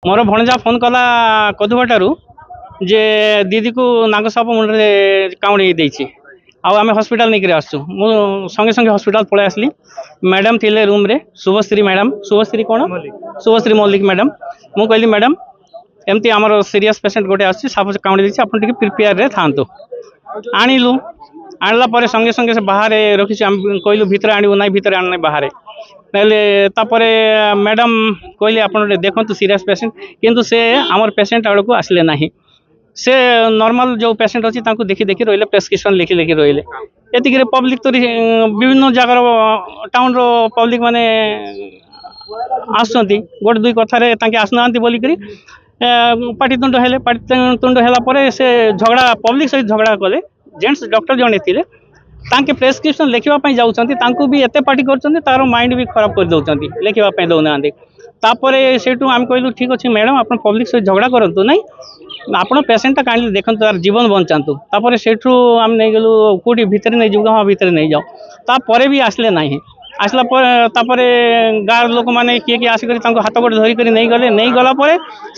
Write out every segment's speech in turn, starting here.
मोर भणजा phone कला कदुबाटू जे दीदी को नागसाप मुंडे काउंडी देछि आम हस्पिटाल नहीं आसू संगे संगे हस्पिटाल पलि आसली मैडम थिले रूम रे शुभश्री मैडम शुभश्री कौन शुभश्री मल्लिक मैडम मु कहली मैडम एमती आमर सीरियस पेसेंट गोटे आसाप काउंडी देछि आपन टिके प्रिपेयर रे थांतु आणिलु आणला परे संगे संगे से बाहर रखी कहलु भितर आणु ना भितर आने बाहर तापरे मैडम कहली आप देखो सीरियस पेसेंट किंतु से आमर पेसेंट आड़ को आसले ना से नॉर्मल जो पेसेंट अच्छी देखी देखी रही प्रेस्क्रिप्शन लिखी लिखी रही ये पब्लिक तो विभिन्न जगार टाउन रो पब्लिक माने आसुँच गोटे दुई कथार आसुना बोलिक पाटितुंड हेले पाटितुंड है से झगड़ा पब्लिक सहित झगड़ा कले जेंट्स डॉक्टर जड़े थे तांके प्रेस्क्रिप्शन लिखापी जाऊँ भी एत पार्टी कर माइंड भी खराब कर दौरान लिखापी दौना तापर से आम कहलु ठीक अच्छे मैडम आप पब्लिक सहित झगड़ा करूँ ना आपण पेसेंटा काइंडली देखो तार जीवन बचातु तापर से आम नहीं गलु कौटी भितर नहीं जाऊ हाँ भितर नहीं जाओ तापर भी आसले ना आसला तापर गाँव लोक मैंने किए किए आसिक हाथ गोटे धरिक नहीं गले नहीं गला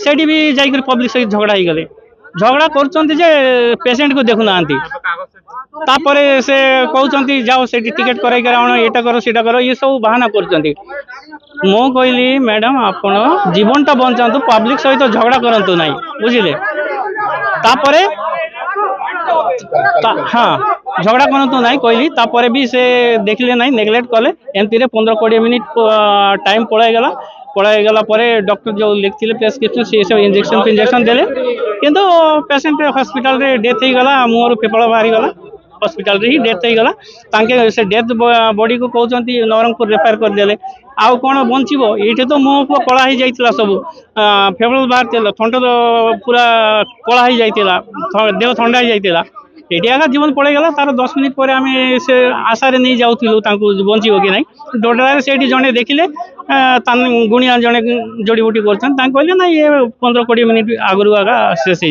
से भी जाकर पब्लिक सहित झगड़ा हो गले झगड़ा कर पेसेंट को देखुना तापर से कहते जाओ से टिकेट कराई एटा करो सीटा करो ये सब बाहाना कर मो कहली मैडम आपण जीवनटा बचातु पब्लिक सहित झगड़ा करंतु नहीं बुझिले तापर हाँ झगड़ा करंतु नहीं कहली तापर भी से देखले नहीं नेग्लेक्ट कले एमती 15-20 मिनिट टाइम पड़ाईगला डॉक्टर जो लिखते प्रेस्क्रिप्शन सी सब इंजेक्शन देले किंतु पेसेंट हॉस्पिटल रे डेथ हो गला मुहर पेपल बाहरी गला हॉस्पिटल रे ही डेथ हो गला तांके से डेथ बॉडी को कहते नवरंगपुर रेफर करदे आउ कौन बचब ये तो मुँह पुआ कला हो जाता सब फेबल बाहर थंड पूरा कला हो जाता देह ठंडा हो जाता ये आगे जीवन पड़ेगला तार 10 मिनिट पर आम से आशारे नहीं जाऊँ बचब कि ना डोडा से जड़े देखिले गुणिया जड़े जोड़ी बुटी कर ना ये 15-20 मिनिट आगु आगा शेष हो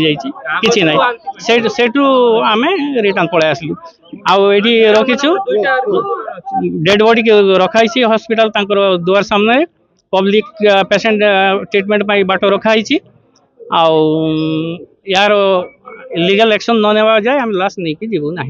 जाए ना सेठू आम रिटर्न पलि आसलु आठी रखीचु डेड बॉडी के रखाई हॉस्पिटल दुआर सामने पब्लिक पेसेंट ट्रीटमेंट बाट रखाई यार लीगल एक्शन न नेवा जाए आम लास्ट नहीं जीवु ना।